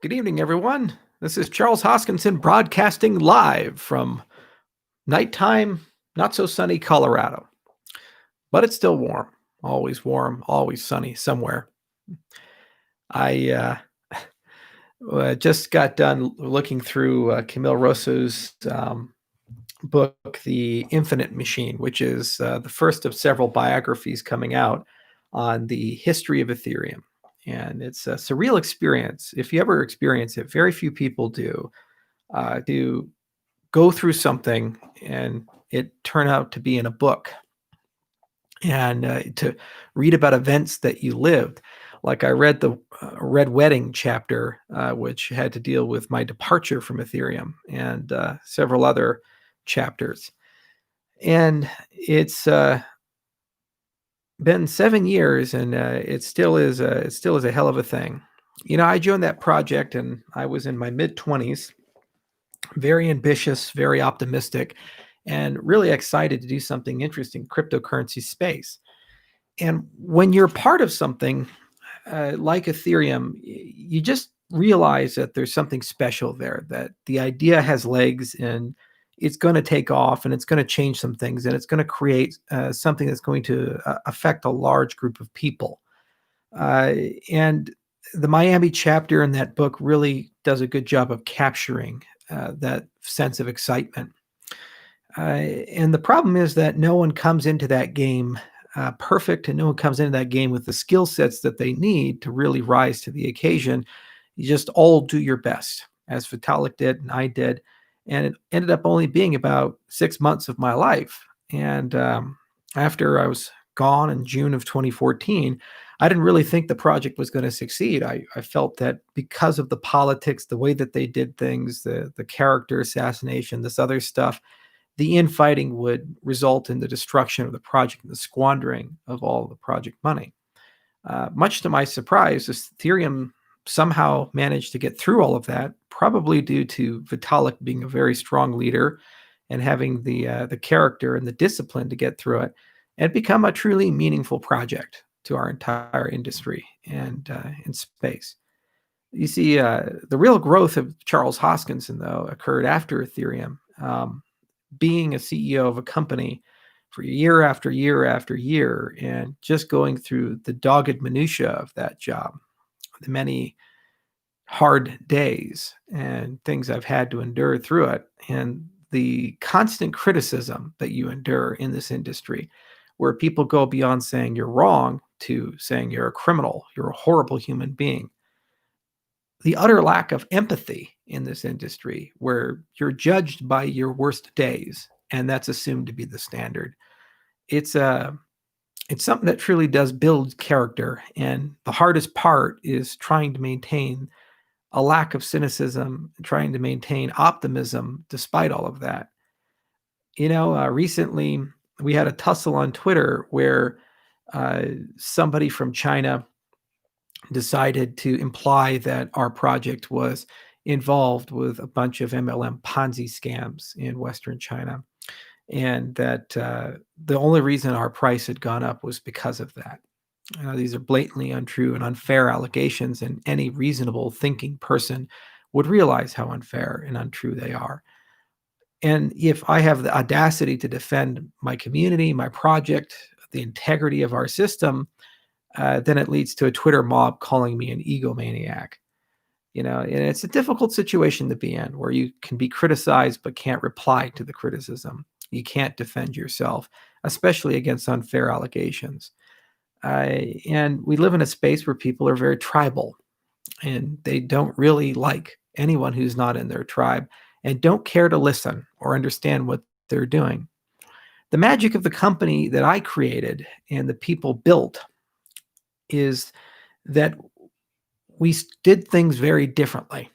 Good evening, everyone. This is Charles Hoskinson broadcasting live from nighttime, not so sunny Colorado, but it's still warm, always sunny somewhere. I just got done looking through Camille Rosso's book, The Infinite Machine, which is the first of several biographies coming out on the history of Ethereum. And it's a surreal experience. If you ever experience it, very few people do. To go through something and it turn out to be in a book and to read about events that you lived. Like I read the Red Wedding chapter, which had to deal with my departure from Ethereum and several other chapters. And it's been 7 years, and it still is a hell of a thing. I joined that project, and I was in my mid-20s, very ambitious, very optimistic, and really excited to do something interesting, cryptocurrency space. And when you're part of something like Ethereum, you just realize that there's something special there, that the idea has legs and it's going to take off and it's going to change some things and it's going to create something that's going to affect a large group of people. And the Miami chapter in that book really does a good job of capturing that sense of excitement. And the problem is that no one comes into that game perfect, and no one comes into that game with the skill sets that they need to really rise to the occasion. You just all do your best, as Vitalik did and I did. And it ended up only being about 6 months of my life. And after I was gone in June of 2014, I didn't really think the project was going to succeed. I felt that because of the politics, the way that they did things, the character assassination, this other stuff, the infighting would result in the destruction of the project and the squandering of all the project money. Much to my surprise, Ethereum somehow managed to get through all of that, probably due to Vitalik being a very strong leader and having the character and the discipline to get through it, and become a truly meaningful project to our entire industry and in space. You see, the real growth of Charles Hoskinson, though, occurred after Ethereum. Being a CEO of a company for year after year after year and just going through the dogged minutia of that job, the many hard days and things I've had to endure through it, and the constant criticism that you endure in this industry, where people go beyond saying you're wrong to saying you're a criminal, you're a horrible human being. The utter lack of empathy in this industry, where you're judged by your worst days, and that's assumed to be the standard. It's something that truly does build character, and the hardest part is trying to maintain a lack of cynicism, trying to maintain optimism despite all of that. Recently we had a tussle on Twitter where somebody from China decided to imply that our project was involved with a bunch of MLM Ponzi scams in Western China, and that the only reason our price had gone up was because of that. These are blatantly untrue and unfair allegations, and any reasonable thinking person would realize how unfair and untrue they are. And if I have the audacity to defend my community, my project, the integrity of our system, then it leads to a Twitter mob calling me an egomaniac. And it's a difficult situation to be in, where you can be criticized but can't reply to the criticism. You can't defend yourself, especially against unfair allegations. And we live in a space where people are very tribal, and they don't really like anyone who's not in their tribe and don't care to listen or understand what they're doing. The magic of the company that I created and the people built is that we did things very differently.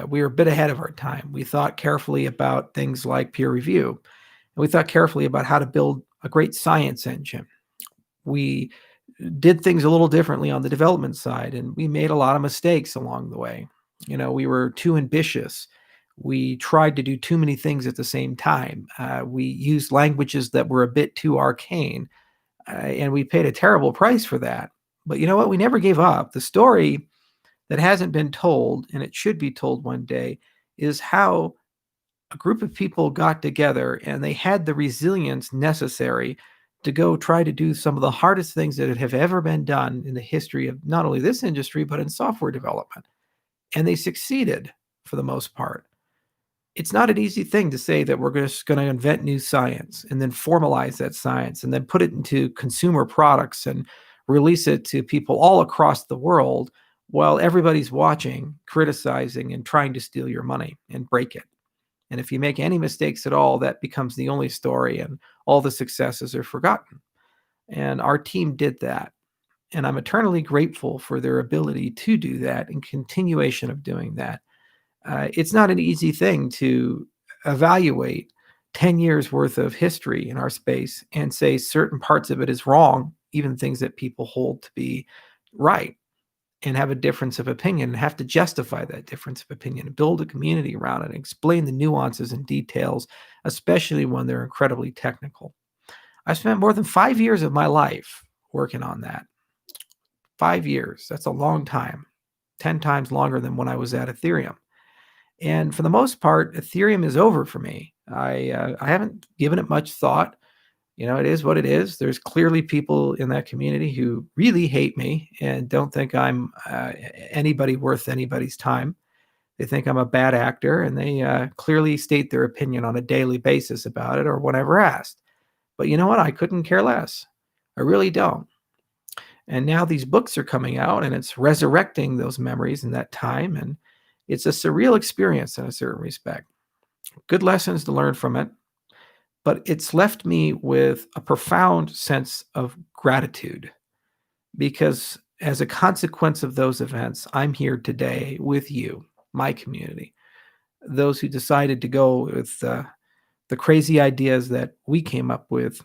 We were a bit ahead of our time. We thought carefully about things like peer review, and we thought carefully about how to build a great science engine. We did things a little differently on the development side, and we made a lot of mistakes along the way. We were too ambitious. We tried to do too many things at the same time. We used languages that were a bit too arcane, and we paid a terrible price for that. But you know what? We never gave up. The story that hasn't been told, and it should be told one day, is how a group of people got together and they had the resilience necessary to go try to do some of the hardest things that have ever been done in the history of not only this industry, but in software development. And they succeeded for the most part. It's not an easy thing to say that we're just going to invent new science and then formalize that science and then put it into consumer products and release it to people all across the world while everybody's watching, criticizing, and trying to steal your money and break it. And if you make any mistakes at all, that becomes the only story, and all the successes are forgotten. And our team did that. And I'm eternally grateful for their ability to do that and continuation of doing that. It's not an easy thing to evaluate 10 years worth of history in our space and say certain parts of it is wrong, even things that people hold to be right, and have a difference of opinion and have to justify that difference of opinion and build a community around it and explain the nuances and details, especially when they're incredibly technical. I spent more than 5 years of my life working on that. 5 years, that's a long time, 10 times longer than when I was at Ethereum. And for the most part, Ethereum is over for me. I haven't given it much thought. It is what it is. There's clearly people in that community who really hate me and don't think I'm anybody worth anybody's time. They think I'm a bad actor, and they clearly state their opinion on a daily basis about it or whenever asked. But you know what? I couldn't care less. I really don't. And now these books are coming out, and it's resurrecting those memories in that time. And it's a surreal experience in a certain respect. Good lessons to learn from it. But it's left me with a profound sense of gratitude because as a consequence of those events, I'm here today with you, my community, those who decided to go with the crazy ideas that we came up with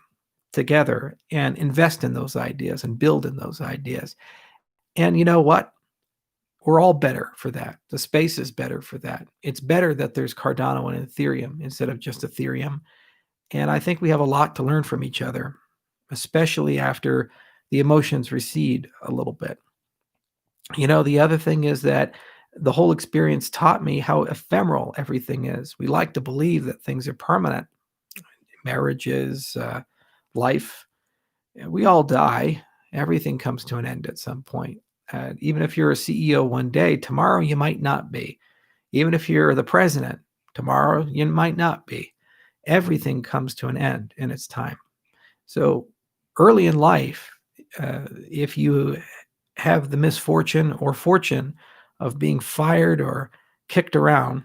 together and invest in those ideas and build in those ideas. And you know what? We're all better for that. The space is better for that. It's better that there's Cardano and Ethereum instead of just Ethereum. And I think we have a lot to learn from each other, especially after the emotions recede a little bit. The other thing is that the whole experience taught me how ephemeral everything is. We like to believe that things are permanent. Marriages, life, we all die. Everything comes to an end at some point. Even if you're a CEO one day, tomorrow you might not be. Even if you're the president, tomorrow you might not be. Everything comes to an end in its time. So early in life, if you have the misfortune or fortune of being fired or kicked around,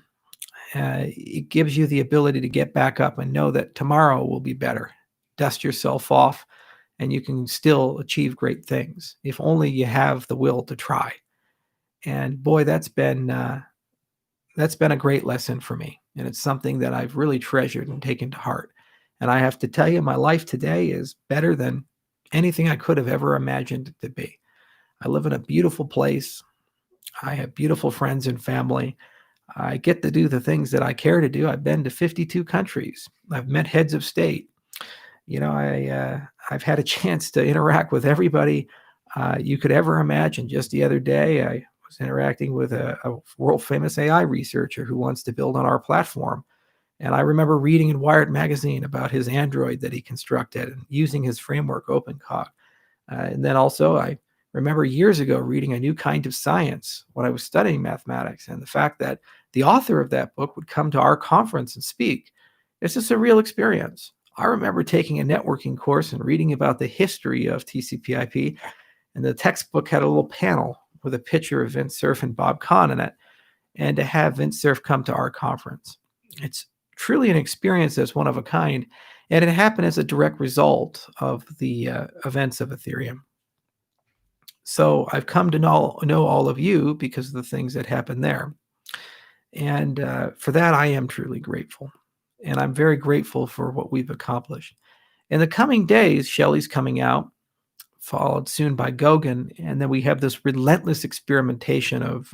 it gives you the ability to get back up and know that tomorrow will be better. Dust yourself off, and you can still achieve great things if only you have the will to try. And boy, that's been a great lesson for me. And it's something that I've really treasured and taken to heart. And I have to tell you, my life today is better than anything I could have ever imagined it to be. I live in a beautiful place. I have beautiful friends and family. I get to do the things that I care to do. I've been to 52 countries. I've met heads of state. I've had a chance to interact with everybody you could ever imagine. Just the other day, I was interacting with a world famous AI researcher who wants to build on our platform. And I remember reading in Wired magazine about his Android that he constructed and using his framework OpenCog. And then also I remember years ago reading A New Kind of Science when I was studying mathematics, and the fact that the author of that book would come to our conference and speak. It's a surreal experience. I remember taking a networking course and reading about the history of TCP/IP, and the textbook had a little panel with a picture of Vint Cerf and Bob Kahn in it, and to have Vint Cerf come to our conference. It's truly an experience that's one of a kind, and it happened as a direct result of the events of Ethereum. So I've come to know all of you because of the things that happened there. And for that, I am truly grateful. And I'm very grateful for what we've accomplished. In the coming days, Shelley's coming out, followed soon by Goguen, and then we have this relentless experimentation of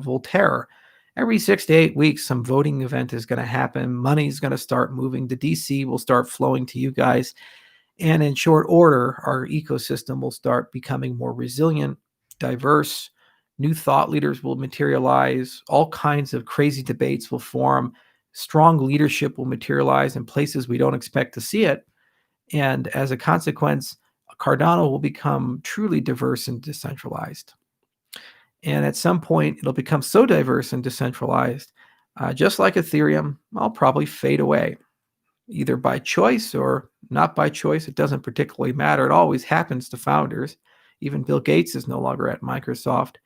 Voltaire. Every 6 to 8 weeks, some voting event is going to happen. Money's going to start moving. The DC will start flowing to you guys. And in short order, our ecosystem will start becoming more resilient, diverse, New thought leaders will materialize. All kinds of crazy debates will form. Strong leadership will materialize in places we don't expect to see it. And as a consequence, Cardano will become truly diverse and decentralized. And at some point, it'll become so diverse and decentralized, just like Ethereum, I'll probably fade away, either by choice or not by choice. It doesn't particularly matter. It always happens to founders. Even Bill Gates is no longer at Microsoft.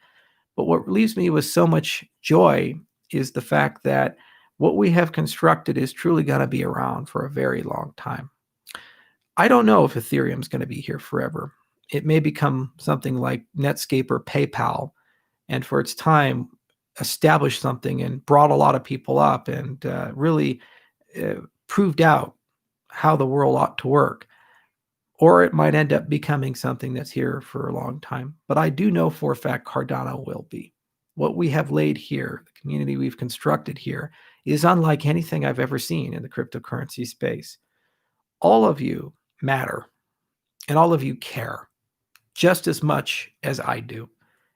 But what leaves me with so much joy is the fact that what we have constructed is truly going to be around for a very long time. I don't know if Ethereum is going to be here forever. It may become something like Netscape or PayPal, and for its time, established something and brought a lot of people up and really proved out how the world ought to work. Or it might end up becoming something that's here for a long time. But I do know for a fact Cardano will be. What we have laid here, the community we've constructed here, is unlike anything I've ever seen in the cryptocurrency space. All of you matter, and all of you care just as much as I do,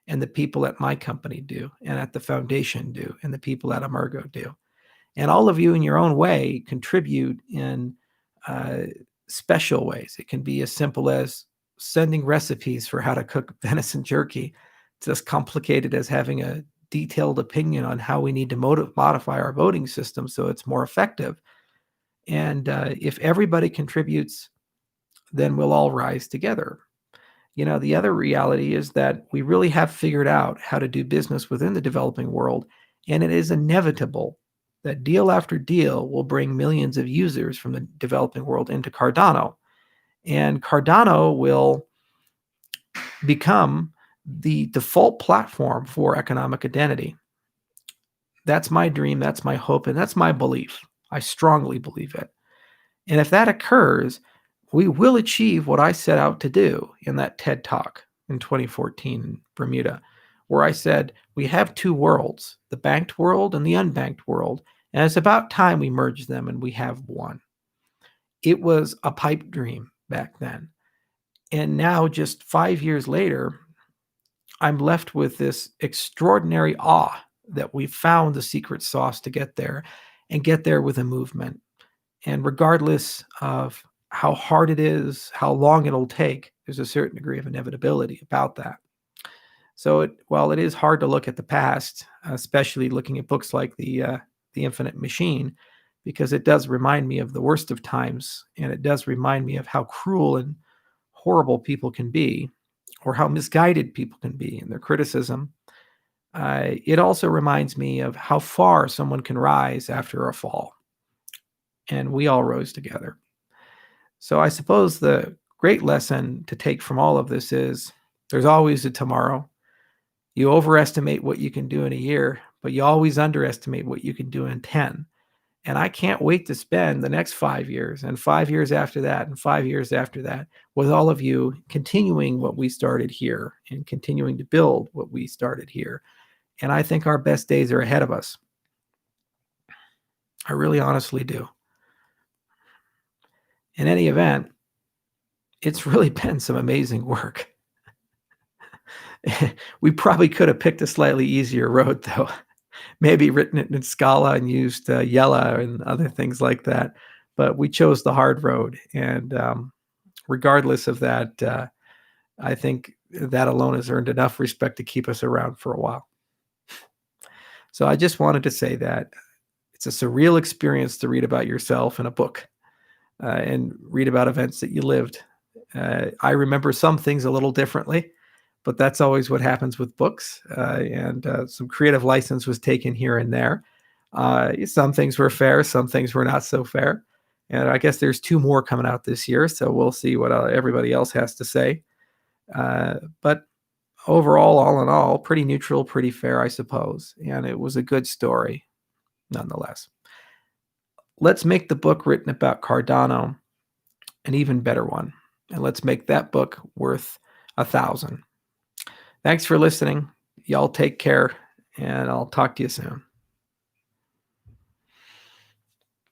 and the people at my company do, and at the foundation do, and the people at Emergo do. And all of you in your own way contribute in special ways. It can be as simple as sending recipes for how to cook venison jerky. It's as complicated as having a detailed opinion on how we need to modify our voting system so it's more effective. And if everybody contributes, then we'll all rise together. The other reality is that we really have figured out how to do business within the developing world, and it is inevitable that deal after deal will bring millions of users from the developing world into Cardano. And Cardano will become the default platform for economic identity. That's my dream, that's my hope, and that's my belief. I strongly believe it. And if that occurs, we will achieve what I set out to do in that TED Talk in 2014 in Bermuda, where I said, we have two worlds, the banked world and the unbanked world, and it's about time we merge them and we have one. It was a pipe dream back then. And now, just 5 years later, I'm left with this extraordinary awe that we've found the secret sauce to get there and get there with a movement. And regardless of how hard it is, how long it'll take, there's a certain degree of inevitability about that. So while it is hard to look at the past, especially looking at books like the Infinite Machine, because it does remind me of the worst of times, and it does remind me of how cruel and horrible people can be, or how misguided people can be in their criticism. It also reminds me of how far someone can rise after a fall. And we all rose together. So I suppose the great lesson to take from all of this is there's always a tomorrow. You overestimate what you can do in a year, but you always underestimate what you can do in 10. And I can't wait to spend the next 5 years and 5 years after that and 5 years after that with all of you continuing what we started here and continuing to build what we started here. And I think our best days are ahead of us. I really honestly do. In any event, it's really been some amazing work. We probably could have picked a slightly easier road, though. Maybe written it in Scala and used Yella and other things like that. But we chose the hard road. And regardless of that, I think that alone has earned enough respect to keep us around for a while. So I just wanted to say that it's a surreal experience to read about yourself in a book and read about events that you lived. I remember some things a little differently, but that's always what happens with books. And some creative license was taken here and there. Some things were fair, some things were not so fair. And I guess there's 2 more coming out this year, so we'll see what everybody else has to say. But overall, all in all, pretty neutral, pretty fair, I suppose. And it was a good story, nonetheless. Let's make the book written about Cardano an even better one. And let's make that book worth 1,000. Thanks for listening. Y'all take care, and I'll talk to you soon.